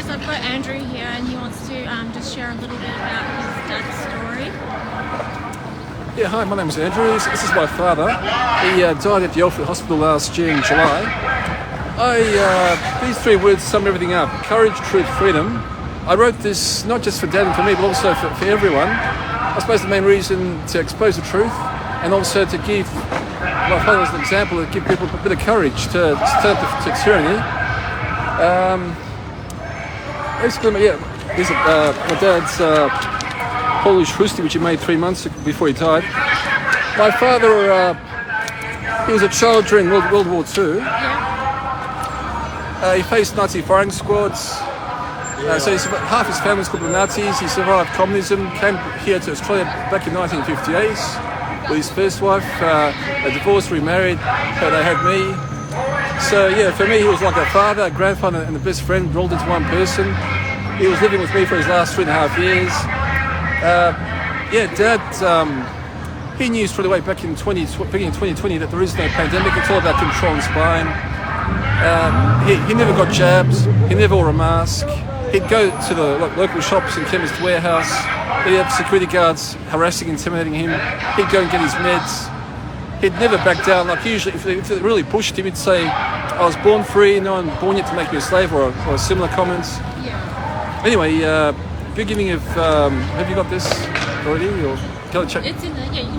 guys, I've got Andrew here and he wants to just share a little bit about his dad's story. Yeah, hi, my name's Andrew. This is my father. He died at the Alfred Hospital last year in July. These three words sum everything up: courage, truth, freedom. I wrote this not just for Dad and for me, but also for everyone. I suppose the main reason to expose the truth, and also to give my father as an example, to give people a bit of courage to stand up to tyranny. Basically, yeah, this is my dad's Polish Husty, which he made 3 months before he died. My father, he was a child during World War II. He faced Nazi firing squads. So half his family was called the Nazis. He survived communism, came here to Australia back in 1958 with his first wife. They divorced, remarried, they had me. So yeah, for me he was like a father, a grandfather and a best friend rolled into one person. He was living with me for his last 3.5 years. Dad, he knew straight away back in 2020 that there is no pandemic. It's all about control and spying. He never got jabs, he never wore a mask. He'd go to the local shops and chemist warehouse. He'd have security guards harassing, intimidating him. He'd go and get his meds. He'd never back down. Like usually, if it really pushed him, he'd say, "I was born free, no one born yet to make me a slave," or similar comments. Yeah. Anyway, beginning of, have you got this already? Or can I check? It's in there, yeah.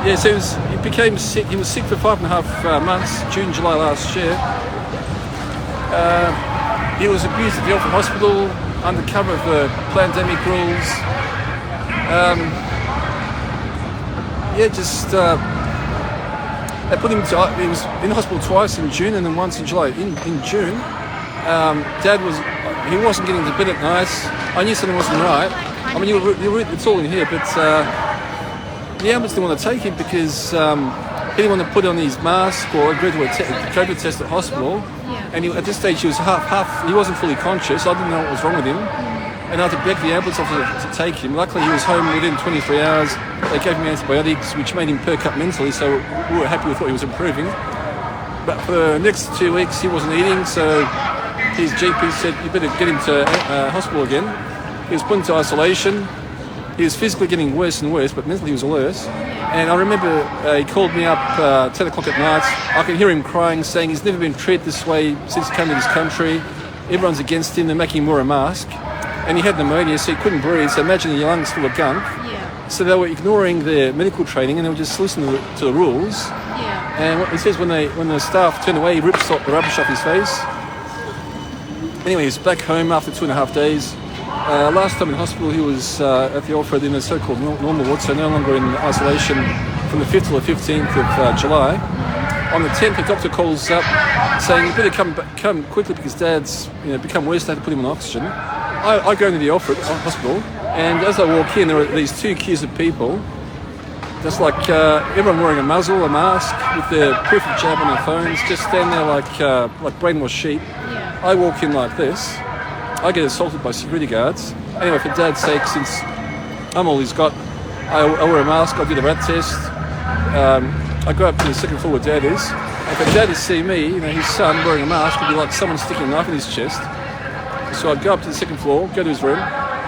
You can so he became sick. He was sick for 5.5 months, June, July last year. He was abused at the Alfred Hospital under cover of the pandemic rules. They put him to, he was in hospital twice in June and then once in July. In June, Dad wasn't getting to bed at night. I knew something wasn't right. I mean, it's all in here, but the ambulance didn't want to take him because he didn't want to put on his mask or agree to a COVID test at hospital. And at this stage he was he wasn't fully conscious. I didn't know what was wrong with him. And I had to beg the ambulance officer to take him. Luckily he was home within 23 hours. They gave him antibiotics, which made him perk up mentally, so we were happy with what he was improving. But for the next 2 weeks he wasn't eating, so his GP said, "You better get him to hospital again." He was put into isolation. He was physically getting worse and worse, but mentally he was worse. And I remember he called me up 10 o'clock at night. I could hear him crying, saying he's never been treated this way since he came to this country. Everyone's against him, they're making him wear a mask. And he had pneumonia, so he couldn't breathe, so imagine your lungs full of gunk. Yeah. So they were ignoring their medical training and they were just listening to the rules. Yeah. And what he says, when the staff turned away, he rips the rubbish off his face. Anyway, he's back home after 2.5 days. Last time in hospital he was at the Alfred in a so-called normal ward, so no longer in isolation from the 5th till the 15th of July. On the 10th, the doctor calls up saying, "You better come quickly because Dad's become worse, they had to put him on oxygen." I go into the Alfred hospital, and as I walk in, there are these 2 queues of people, just like everyone wearing a muzzle, a mask, with their proof of jab on their phones, just stand there like brainwashed sheep. Yeah. I walk in like this. I get assaulted by security guards. Anyway, for Dad's sake, since I'm all he's got, I wear a mask, I do the rat test. I go up to the second floor where Dad is. And for Dad to see me, his son wearing a mask, would be like someone sticking a knife in his chest. So I'd go up to the second floor, go to his room,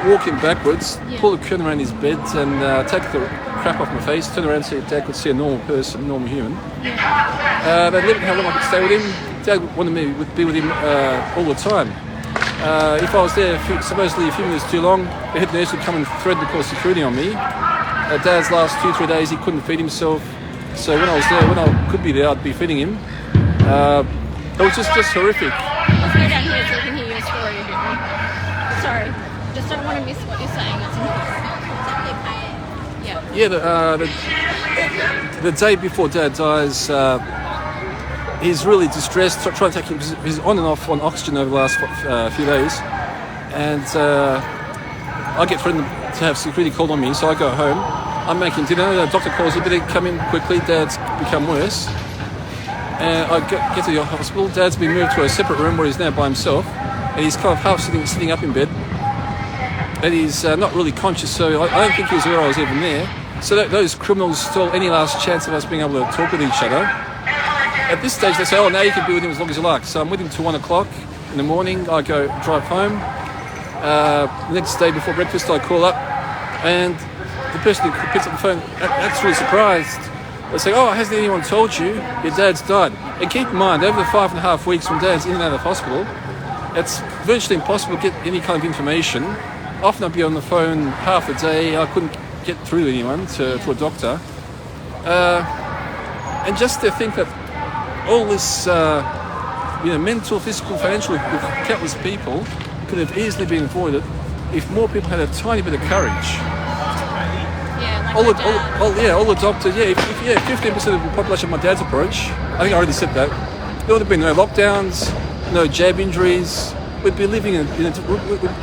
walk in backwards, pull the curtain around his bed and take the crap off my face, turn around and see if Dad could see a normal person, normal human. They'd limit how long I could stay with him. Dad wanted me to be with him all the time. If I was there supposedly a few minutes too long, the head nurse would come and threaten to call security on me. Dad's last 2-3 days he couldn't feed himself, so when I was there, when I could be there, I'd be feeding him. It was just horrific. Let's go down here so we can hear your story a bit more. Sorry, just don't want to miss what you're saying. That's important. Yeah. The day before Dad dies, he's really distressed, trying to take him. He's on and off on oxygen over the last few days, and I get threatened to have security called on me, so I go home. I'm making dinner. The doctor calls, "You better come in quickly. Dad's become worse." And I get to the hospital. Dad's been moved to a separate room where he's now by himself, and he's kind of half sitting up in bed, and he's not really conscious. So I don't think he was aware I was even there. So those criminals stole any last chance of us being able to talk with each other. At this stage, they say, "Oh, now you can be with him as long as you like." So I'm with him till 1 o'clock. in the morning, I go drive home. The next day before breakfast, I call up, and the person who picks up the phone acts really surprised. They say, "Oh, hasn't anyone told you your dad's died?" And keep in mind, over the 5.5 weeks when Dad's in and out of hospital, it's virtually impossible to get any kind of information. Often I'd be on the phone half the day. I couldn't get through to anyone, to a doctor. And just to think that all this, mental, physical, financial, with countless people could have easily been avoided if more people had a tiny bit of courage. Yeah, like All my the, dad. all the doctors, if 15% of the population of my dad's approach, I think I already said that, there would have been no lockdowns, no jab injuries, we'd be living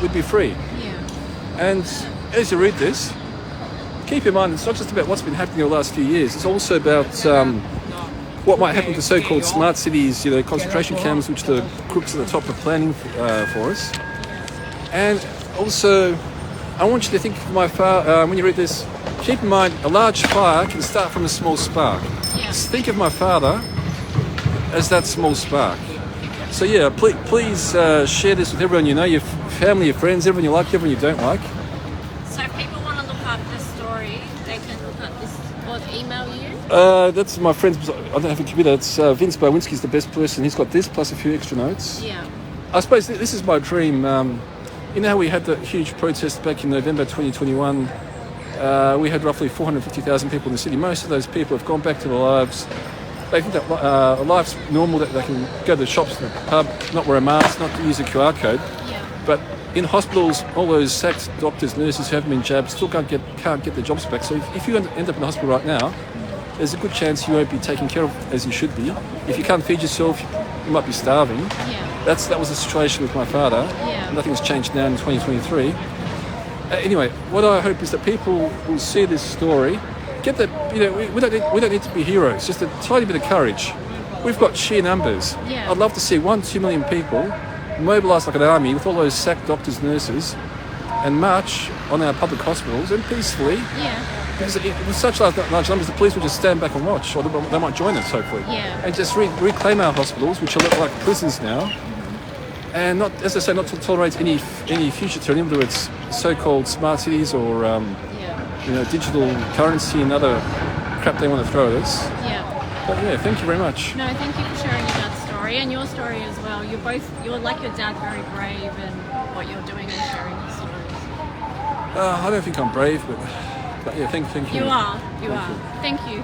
we'd be free. Yeah. And as you read this, keep in mind it's not just about what's been happening in the last few years, it's also about what might happen to so-called smart cities, concentration camps, which the crooks at the top are planning for us. And also, I want you to think of my father, when you read this, keep in mind a large fire can start from a small spark. Yeah. Just think of my father as that small spark. So yeah, please share this with everyone you know, your family, your friends, everyone you like, everyone you don't like. So if people want to look up this story, they can look up this or email you? That's my friend's, I don't have a computer, it's Vince Bowenski's the best person. He's got this plus a few extra notes. Yeah. I suppose this is my dream. You know how we had the huge protest back in November 2021? We had roughly 450,000 people in the city. Most of those people have gone back to their lives. They think that life's normal, that they can go to the shops, to the pub, not wear a mask, not use a QR code. Yeah. But in hospitals, all those sacked doctors, nurses who haven't been jabbed still can't get their jobs back. So if you end up in the hospital right now, there's a good chance you won't be taken care of as you should be. If you can't feed yourself, you might be starving. Yeah. That was the situation with my father. Yeah. Nothing's changed now in 2023. Anyway, what I hope is that people will see this story, get that, we don't need to be heroes, just a tiny bit of courage. We've got sheer numbers. Yeah. I'd love to see 2 million people mobilised like an army with all those sacked doctors, nurses, and march on our public hospitals and peacefully. Yeah. Because with such large numbers, the police will just stand back and watch, or they might join us, hopefully. Yeah. And just reclaim our hospitals, which are like prisons now, and not, as I say, not to tolerate any future tyranny, whether it's so-called smart cities or digital currency and other crap they want to throw at us. Yeah. But yeah, thank you very much. No, thank you for sharing your dad's story and your story as well. You're like your dad, very brave in what you're doing and sharing your stories. I don't think I'm brave, but yeah, thank you. You are. Thank you.